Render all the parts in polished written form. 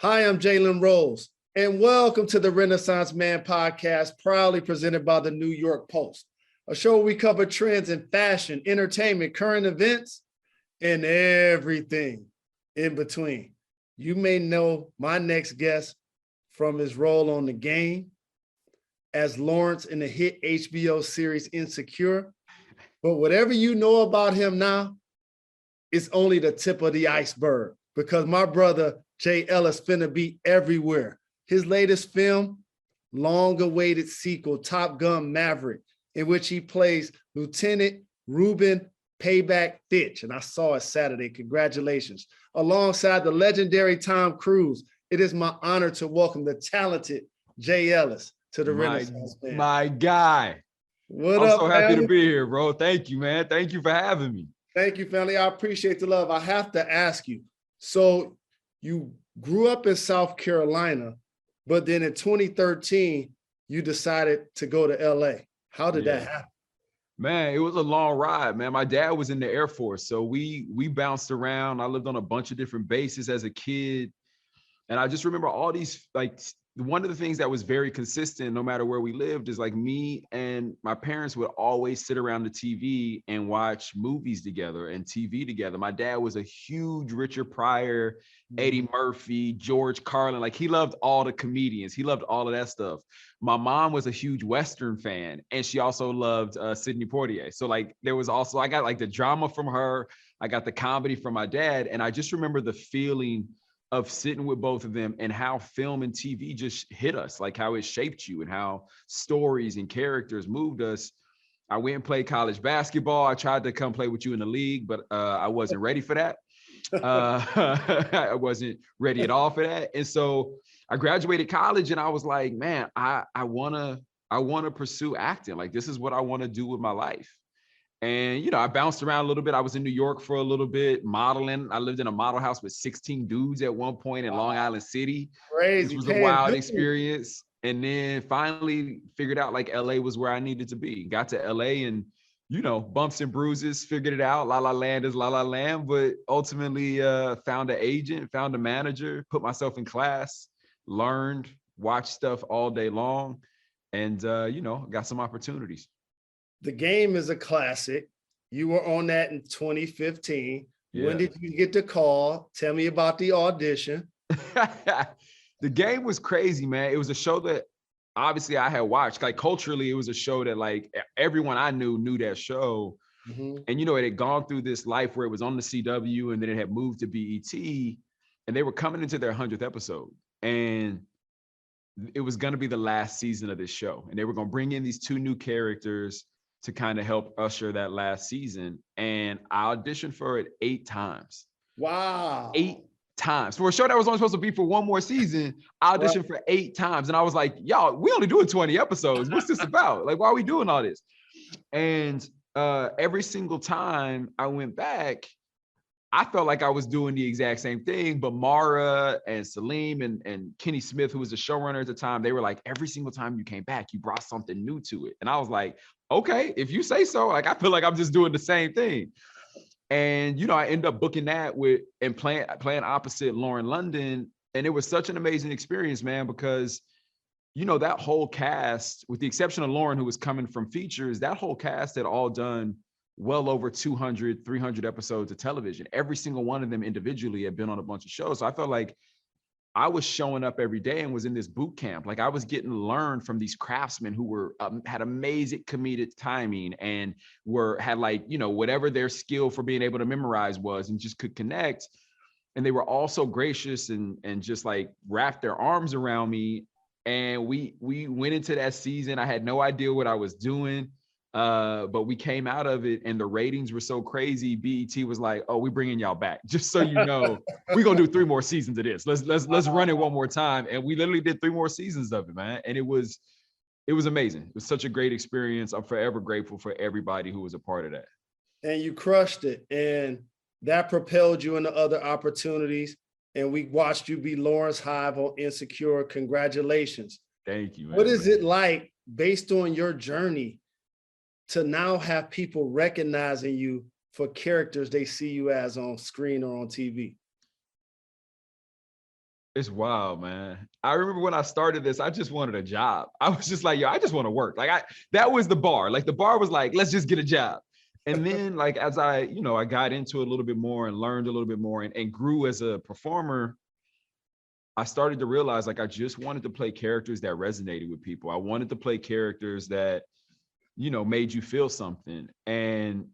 Hi, I'm Jalen Rose, and welcome to the Renaissance Man podcast, proudly presented by the New York Post, a show where we cover trends in fashion, entertainment, current events, and everything in between. You may know my next guest from his role on The Game as Lawrence in the hit HBO series Insecure, but whatever you know about him now, it's only the tip of the iceberg because my brother Jay Ellis finna be everywhere. His latest film, long-awaited sequel, Top Gun Maverick, in which he plays Lieutenant Ruben Payback Fitch, and I saw it Saturday. Congratulations. Alongside the legendary Tom Cruise, it is my honor to welcome the talented Jay Ellis to the Renaissance Man. My guy. What I'm up, so happy family? to be here, bro. Thank you, man. Thank you for having me. Thank you, family. I appreciate the love. I have to ask you, so you grew up in South Carolina, but then in 2013, you decided to go to LA. How did that happen? Man, it was a long ride, man. My dad was in the Air Force, so we bounced around. I lived on a bunch of different bases as a kid. And I just remember all these, like, one of the things that was very consistent, no matter where we lived, is like me and my parents would always sit around the TV and watch movies together and TV together. My dad was a huge Richard Pryor, Eddie Murphy, George Carlin. Like, he loved all the comedians. He loved all of that stuff. My mom was a huge Western fan, and she also loved Sidney Poitier. So, like, there was also, I got like the drama from her. I got the comedy from my dad. And I just remember the feeling of sitting with both of them and how film and TV just hit us, like how it shaped you and how stories and characters moved us. I went and played college basketball. I tried to come play with you in the league, but I wasn't ready for that. I wasn't ready at all for that. And so I graduated college and I was like, man, I wanna pursue acting. Like, this is what I want to do with my life. And, you know, I bounced around a little bit. I was in New York for a little bit, modeling. I lived in a model house with 16 dudes at one point in Long Island City. Crazy. Which was a wild experience. And then finally figured out like LA was where I needed to be. Got to LA and, you know, bumps and bruises, figured it out. La La Land is La La Land, but ultimately found an agent, found a manager, put myself in class, learned, watched stuff all day long, and, you know, got some opportunities. The Game is a classic. You were on that in 2015. Yeah. When did you get the call? Tell me about the audition. The Game was crazy, man. It was a show that obviously I had watched. Like, culturally, it was a show that like everyone I knew that show. Mm-hmm. And, you know, it had gone through this life where it was on the CW and then it had moved to BET, and they were coming into their 100th episode. And it was going to be the last season of this show. And they were going to bring in these two new characters to kind of help usher that last season. And I auditioned for it 8 times. Wow. 8 times. For a show that was only supposed to be for one more season, I auditioned for 8 times. And I was like, y'all, we only doing 20 episodes. What's this about? Like, why are we doing all this? And every single time I went back, I felt like I was doing the exact same thing, but Mara and Salim and Kenny Smith, who was the showrunner at the time, they were like, every single time you came back, you brought something new to it. And I was like, okay, if you say so. Like, I feel like I'm just doing the same thing. And, you know, I ended up booking that with and playing opposite Lauren London. And it was such an amazing experience, man, because, you know, that whole cast, with the exception of Lauren, who was coming from features, that whole cast had all done well over 200, 300 episodes of television. Every single one of them individually had been on a bunch of shows. So I felt like I was showing up every day and was in this boot camp. Like, I was getting learned from these craftsmen who were had amazing comedic timing and had like, you know, whatever their skill for being able to memorize was, and just could connect. And they were all so gracious and just like wrapped their arms around me. And we went into that season. I had no idea what I was doing. But we came out of it and the ratings were so crazy. BET was like, oh, we bringing y'all back. Just so you know, we're going to do 3 more seasons of this. Let's run it one more time. And we literally did 3 more seasons of it, man. And it was amazing. It was such a great experience. I'm forever grateful for everybody who was a part of that. And you crushed it. And that propelled you into other opportunities. And we watched you be Lawrence Hive on Insecure. Congratulations. Thank you, man. What is it like, based on your journey, to now have people recognizing you for characters they see you as on screen or on TV? It's wild, man. I remember when I started this, I just wanted a job. I was just like, yo, I just want to work. That was the bar. Like the bar was like, let's just get a job. And then like, as I got into it a little bit more and learned a little bit more and grew as a performer, I started to realize like, I just wanted to play characters that resonated with people. I wanted to play characters that, made you feel something. And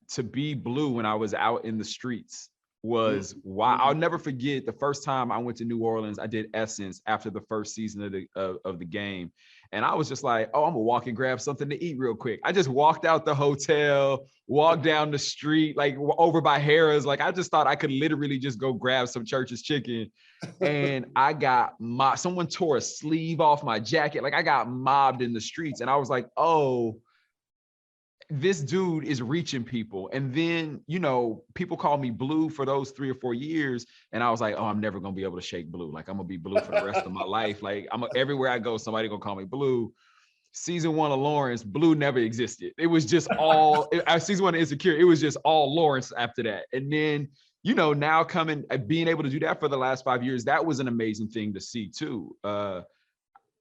to be Blue when I was out in the streets was why I'll never forget the first time I went to New Orleans. I did Essence after the first season of the game. And I was just like, oh, I'm gonna walk and grab something to eat real quick. I just walked out the hotel, walked down the street, like over by Harrah's. Like I just thought I could literally just go grab some Church's chicken. And I got someone tore a sleeve off my jacket. Like I got mobbed in the streets. And I was like, oh, this dude is reaching people. And then, people call me Blue for those 3 or 4 years. And I was like, oh, I'm never going to be able to shake Blue. Like I'm going to be Blue for the rest of my life. Like everywhere I go, somebody going to call me Blue. Season 1 of Lawrence, Blue never existed. It was just all, season 1 of Insecure, it was just all Lawrence after that. And then, now being able to do that for the last 5 years, that was an amazing thing to see too.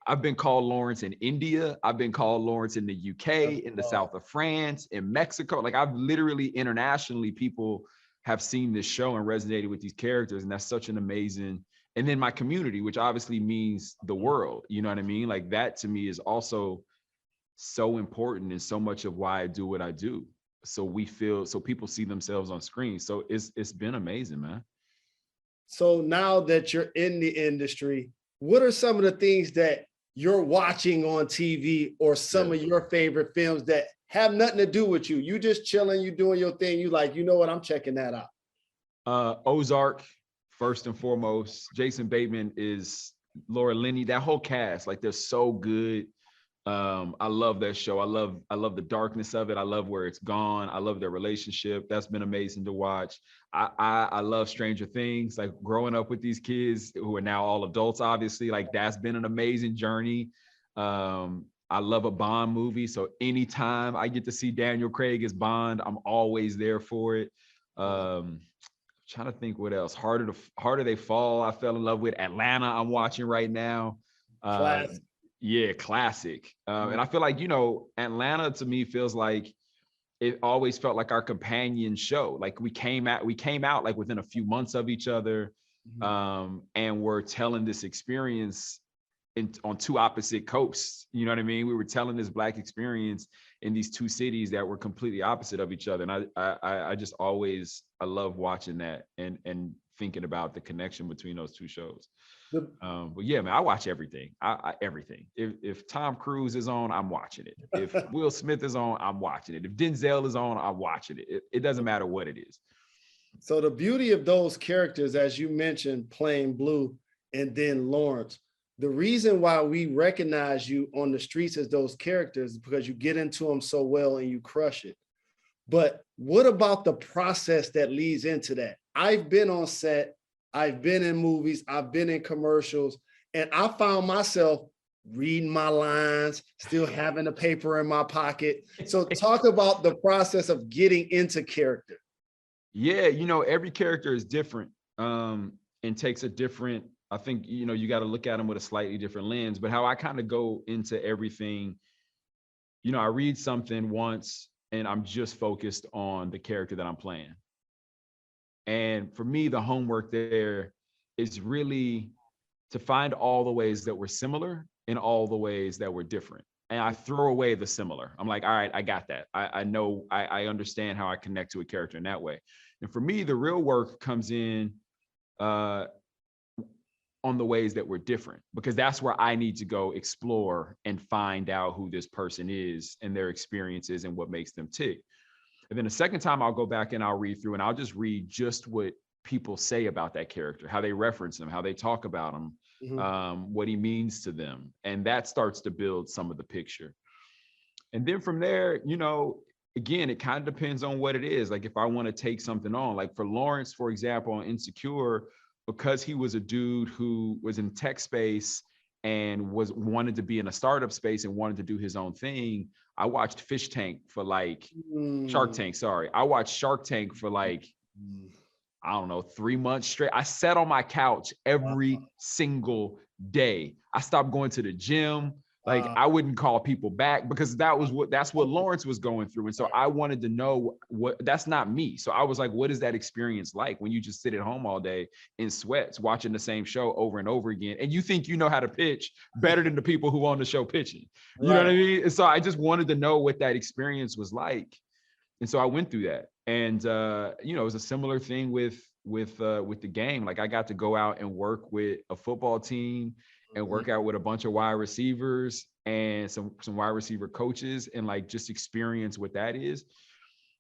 I've been called Lawrence in India. I've been called Lawrence in the UK, in the south of France, in Mexico. Like I've literally internationally, people have seen this show and resonated with these characters. And that's such an amazing, and then my community, which obviously means the world, you know what I mean? Like that to me is also so important and so much of why I do what I do. So people see themselves on screen. So it's been amazing, man. So now that you're in the industry, what are some of the things that you're watching on TV or some of your favorite films that have nothing to do with you? You just chilling, you doing your thing. You like, you know what? I'm checking that out. Ozark, first and foremost. Jason Bateman is Laura Linney. That whole cast, like they're so good. I love that show. I love the darkness of it. I love where it's gone. I love their relationship. That's been amazing to watch. I love Stranger Things, like growing up with these kids who are now all adults, obviously, like that's been an amazing journey. I love a Bond movie. So anytime I get to see Daniel Craig as Bond, I'm always there for it. Trying to think what else. Harder They Fall. I fell in love with. Atlanta, I'm watching right now. Yeah, classic. And I feel like, Atlanta to me feels like it always felt like our companion show. Like we came out like within a few months of each other, and we're telling this experience on 2 opposite coasts. You know what I mean? We were telling this Black experience in these 2 cities that were completely opposite of each other. And I love watching that and thinking about the connection between those 2 shows. But yeah, man, I watch everything. Everything. If Tom Cruise is on, I'm watching it. If Will Smith is on, I'm watching it. If Denzel is on, I'm watching it. It doesn't matter what it is. So the beauty of those characters, as you mentioned, playing Blue and then Lawrence, the reason why we recognize you on the streets as those characters is because you get into them so well and you crush it. But what about the process that leads into that? I've been on set, I've been in movies, I've been in commercials, and I found myself reading my lines, still having a paper in my pocket. So talk about the process of getting into character. Yeah, every character is different, and takes a different, I think, you got to look at them with a slightly different lens. But how I kind of go into everything, I read something once and I'm just focused on the character that I'm playing. And for me, the homework there is really to find all the ways that we're similar and all the ways that we're different. And I throw away the similar. I'm like, all right, I got that. I know, I understand how I connect to a character in that way. And for me, the real work comes in on the ways that we're different, because that's where I need to go explore and find out who this person is and their experiences and what makes them tick. And then the second time I'll go back and I'll read through and I'll just read just what people say about that character, how they reference him, how they talk about him, what he means to them. And that starts to build some of the picture. And then from there, again, it kind of depends on what it is. Like if I want to take something on, like for Lawrence, for example, on Insecure, because he was a dude who was in tech space and wanted to be in a startup space and wanted to do his own thing, I watched Shark Tank, sorry. I watched Shark Tank for like, I don't know, 3 months straight. I sat on my couch every single day. I stopped going to the gym. Like I wouldn't call people back because that's what Lawrence was going through. And so I wanted to know what that's not me. So I was like, what is that experience like when you just sit at home all day in sweats, watching the same show over and over again? And you think you know how to pitch better than the people who on the show pitching. You know what I mean? And so I just wanted to know what that experience was like. And so I went through that. And it was a similar thing with the game. Like I got to go out and work with a football team and work out with a bunch of wide receivers and some wide receiver coaches and like just experience what that is.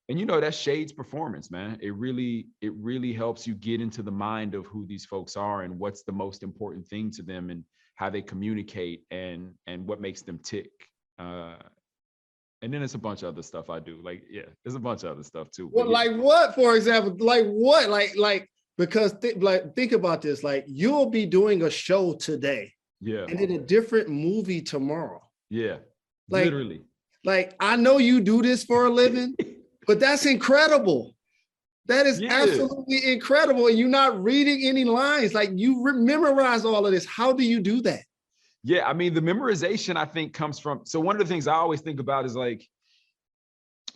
And that shades performance, man. It really helps you get into the mind of who these folks are and what's the most important thing to them and how they communicate and what makes them tick. And then it's a bunch of other stuff I do. Like, yeah, there's a bunch of other stuff too. Well, yeah. like what, for example? Like what? Like because think about this. Like you'll be doing a show today. Yeah. And then a different movie tomorrow. Yeah. Like, literally. Like I know you do this for a living, but that's incredible. That is absolutely incredible. And you're not reading any lines. Like you memorize all of this. How do you do that? Yeah, I mean, the memorization I think comes from. So one of the things I always think about is like,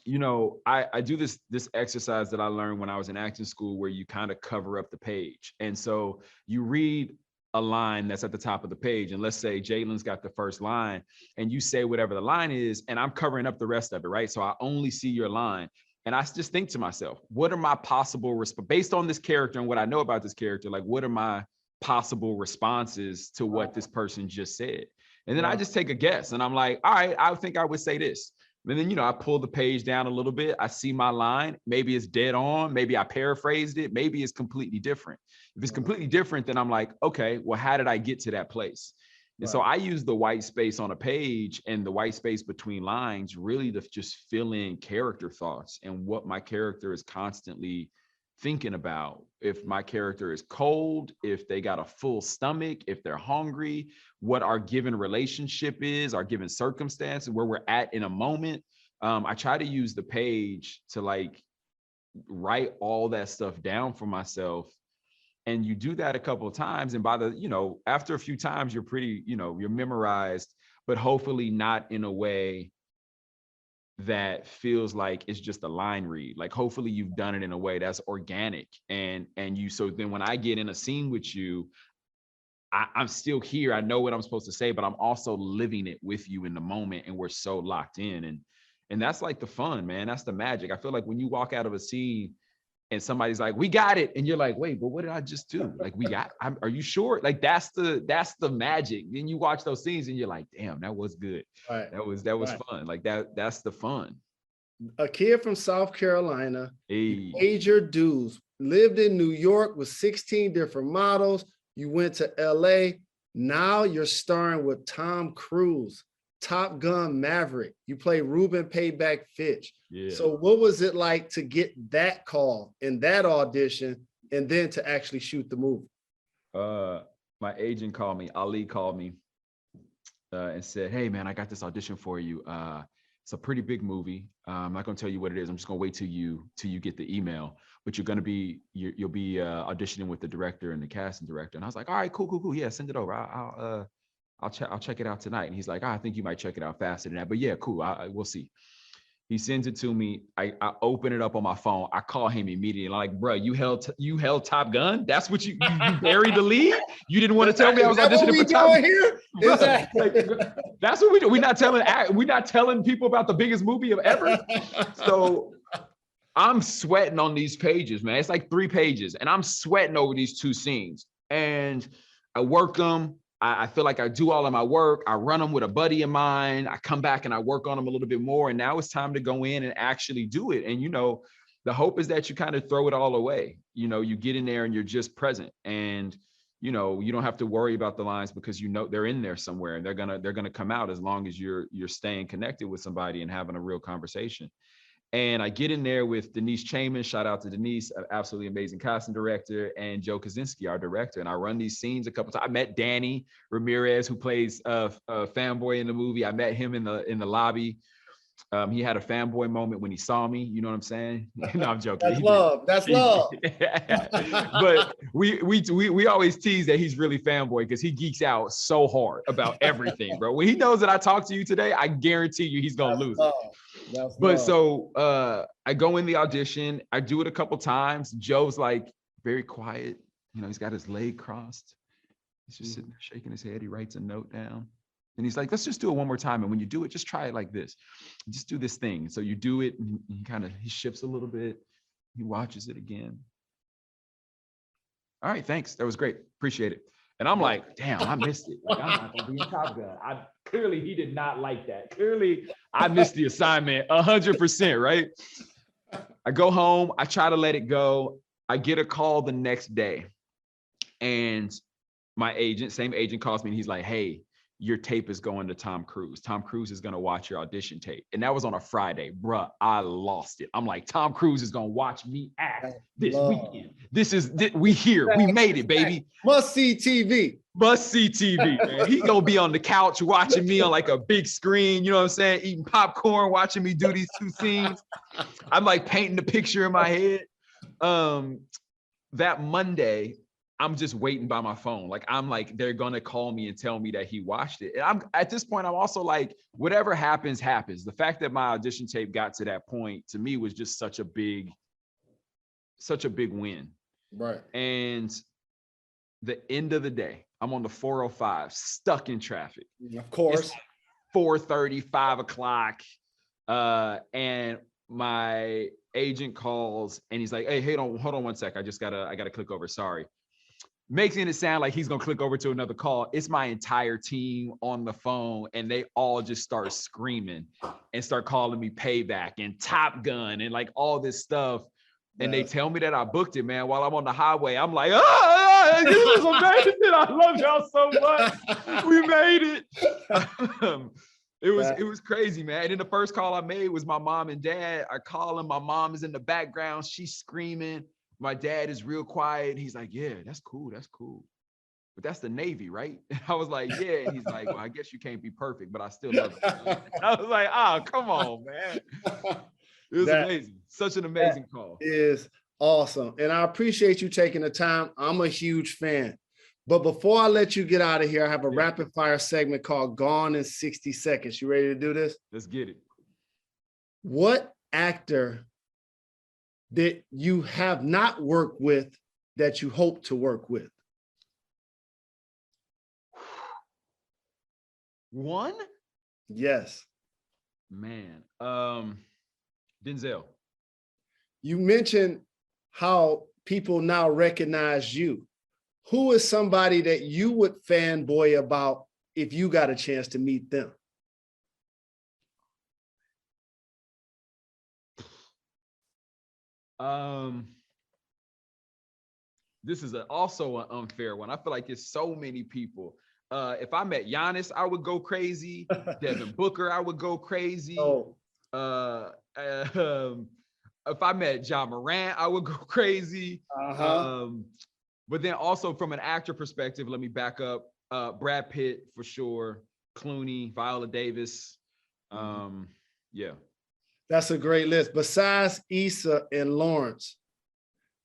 I do this exercise that I learned when I was in acting school where you kind of cover up the page. And so you read a line that's at the top of the page. And let's say Jalen's got the first line and you say whatever the line is, and I'm covering up the rest of it, right? So I only see your line. And I just think to myself, what are my possible based on this character and what I know about this character, like what are my possible responses to what this person just said? And then I just take a guess and I'm like, all right, I think I would say this. And then, I pull the page down a little bit. I see my line. Maybe it's dead on. Maybe I paraphrased it. Maybe it's completely different. If it's completely different, then I'm like, okay, well, how did I get to that place? And so I use the white space on a page and the white space between lines really to just fill in character thoughts and what my character is constantly thinking about. If my character is cold, if they got a full stomach, if they're hungry, what our given relationship is, our given circumstance, where we're at in a moment. I try to use the page to like write all that stuff down for myself. And you do that a couple of times. And by the, after a few times, you're pretty, you're memorized, but hopefully not in a way that feels like it's just a line read. Like hopefully you've done it in a way that's organic. And so then when I get in a scene with you, I'm still here. I know what I'm supposed to say, but I'm also living it with you in the moment. And we're so locked in. And that's like the fun, man. That's the magic. I feel like when you walk out of a scene and somebody's like, we got it. And you're like, wait, but what did I just do? Like, are you sure? Like, that's the magic. Then you watch those scenes and you're like, damn, that was good. Right. That was fun. Like that's the fun. A kid from South Carolina, paid your dues, lived in New York with 16 different models. You went to LA. Now you're starring with Tom Cruise, Top Gun Maverick. You play Ruben Payback Fitch. Yeah. So what was it like to get that call in that audition and then to actually shoot the movie? My agent called me, Ali called me and said, hey man, I got this audition for you. It's a pretty big movie. I'm not gonna tell you what it is. I'm just gonna wait till you get the email, but you'll be auditioning with the director and the casting director. And I was like, all right, cool. Yeah, send it over. I'll check it out tonight. And he's like, I think you might check it out faster than that, but yeah, cool. We'll see. He sends it to me. I open it up on my phone. I call him immediately. I'm like, bro, you held Top Gun? That's what you buried the lead? You didn't want to tell me I was auditioning for Top Gun here? Exactly. Like, that's what we do. We're not telling people about the biggest movie of ever. So I'm sweating on these pages, man. It's like 3 pages, and I'm sweating over these 2 scenes. And I work them. I feel like I do all of my work. I run them with a buddy of mine. I come back and I work on them a little bit more. And now it's time to go in and actually do it. And, the hope is that you kind of throw it all away. You get in there and you're just present. And, you don't have to worry about the lines because they're in there somewhere and they're gonna come out as long as you're staying connected with somebody and having a real conversation. And I get in there with Denise Chayman, shout out to Denise, an absolutely amazing casting director, and Joe Kaczynski, our director. And I run these scenes a couple times. I met Danny Ramirez, who plays a fanboy in the movie. I met him in the lobby. He had a fanboy moment when he saw me. You know what I'm saying? No, I'm joking. That's love. That's love. But we always tease that he's really fanboy because he geeks out so hard about everything, bro. When he knows that I talked to you today, I guarantee you he's gonna lose it. That's But love. so I go in the audition. I do it a couple times. Joe's like very quiet. You know, he's got his leg crossed. He's just sitting there shaking his head. He writes a note down. And he's like, let's just do it one more time. And when you do it, just try it like this. Just do this thing. So you do it, and he shifts a little bit. He watches it again. All right, thanks. That was great. Appreciate it. And I'm like, damn, I missed it. Like, I'm not gonna be in Top Gun. Clearly, he did not like that. Clearly, I missed the assignment 100%, right? I go home. I try to let it go. I get a call the next day. And my agent, same agent, calls me and he's like, hey, your tape is going to Tom Cruise. Tom Cruise is going to watch your audition tape. And that was on a Friday. Bruh, I lost it. I'm like, Tom Cruise is going to watch me act this weekend. We here. We made it, baby. Must see TV. Must see TV, man. He going to be on the couch watching me on like a big screen, you know what I'm saying? Eating popcorn, watching me do these two scenes. I'm like painting the picture in my head. That Monday, I'm just waiting by my phone. Like, I'm like, they're going to call me and tell me that he watched it. And I'm at this point, I'm also like, whatever happens, happens. The fact that my audition tape got to that point to me was just such a big win. Right. And the end of the day, I'm on the 405, stuck in traffic. Of course. 4:30, 5 o'clock. And my agent calls and he's like, hey, hold on one sec. I gotta click over. Sorry. Making it sound like he's gonna click over to another call. It's my entire team on the phone, and they all just start screaming and start calling me Payback and Top Gun and like all this stuff. And they tell me that I booked it, man. While I'm on the highway, I'm like, this is amazing. I love y'all so much. We made it. It was crazy, man. And then the first call I made was my mom and dad. I call them. My mom is in the background. She's screaming. My dad is real quiet. He's like, yeah, that's cool. That's cool. But that's the Navy, right? And I was like, yeah. And he's like, well, I guess you can't be perfect, but I still love it. I was like, oh, come on, man. It was amazing. Such an amazing call. Is awesome. And I appreciate you taking the time. I'm a huge fan. But before I let you get out of here, I have a rapid fire segment called Gone in 60 Seconds. You ready to do this? Let's get it. What actor that you have not worked with that you hope to work with? One? Yes. Man. Denzel. You mentioned how people now recognize you. Who is somebody that you would fanboy about if you got a chance to meet them? This is also an unfair one. I feel like it's so many people. If I met Giannis, I would go crazy. Devin Booker, I would go crazy. Oh. If I met John Morant, I would go crazy. But then also from an actor perspective, let me back up. Brad Pitt for sure. Clooney, Viola Davis. Yeah. That's a great list. Besides Issa and Lawrence,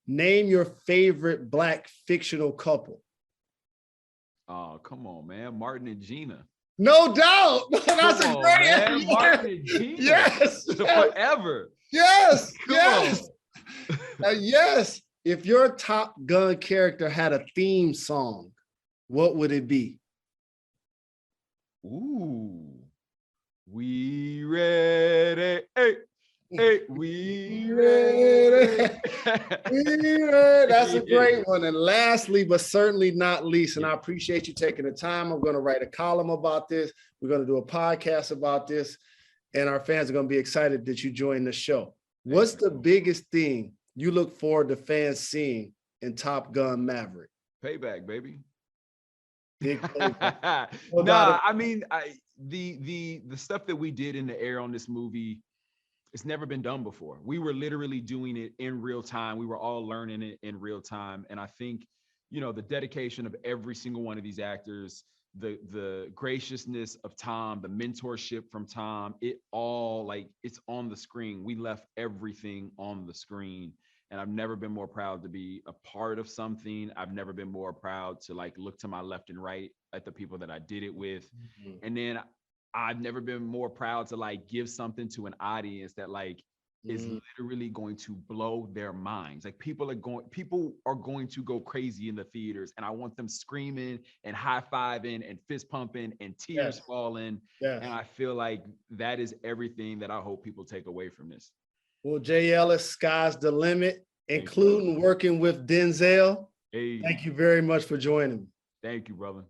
name your favorite Black fictional couple. Oh, come on, man. Martin and Gina. No doubt. That's a great answer. Martin and Gina. Yes. Forever. Yes. Yes. Yes. If your Top Gun character had a theme song, what would it be? Ooh. We ready. Hey. Hey, we ready. That's a great one. And lastly, but certainly not least, and I appreciate you taking the time. I'm going to write a column about this. We're going to do a podcast about this, and our fans are going to be excited that you joined the show. What's the biggest thing you look forward to fans seeing in Top Gun Maverick? Payback, baby. Big payback. I mean, the stuff that we did in the air on this movie, it's never been done before. We were literally doing it in real time. We were all learning it in real time. And I think you know, the dedication of every single one of these actors, the graciousness of Tom, the mentorship from Tom, it all, like, it's on the screen. We left everything on the screen. And I've never been more proud to be a part of something. I've never been more proud to, like, look to my left and right at the people that I did it with. Mhm. And then I've never been more proud to, like, give something to an audience that, like, is Mhm. literally going to blow their minds. Like, people are going to go crazy in the theaters, and I want them screaming and high-fiving and fist pumping and tears Yes. falling. Yes. And I feel like that is everything that I hope people take away from this. Well, Jay Ellis, sky's the limit, Thank you, brother. including working with Denzel. Hey, Thank you very much for joining me. thank you, brother.